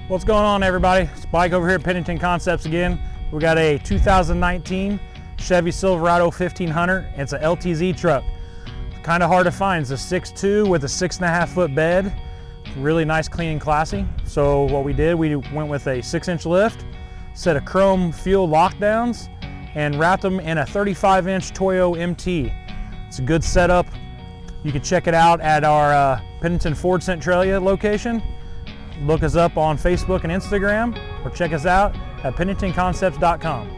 What's going on, everybody? It's Mike over here at Pennington Concepts again. We got a 2019 Chevy Silverado 1500. It's a LTZ truck. Kind of hard to find. It's a 6'2" with a 6.5 foot bed. Really nice, clean, and classy. So what we did, we went with a 6-inch lift, set of chrome fuel lockdowns, and wrapped them in a 35-inch Toyo MT. It's a good setup. You can check it out at our Pennington Ford Centralia location. Look us up on Facebook and Instagram, or check us out at penningtonconcepts.com.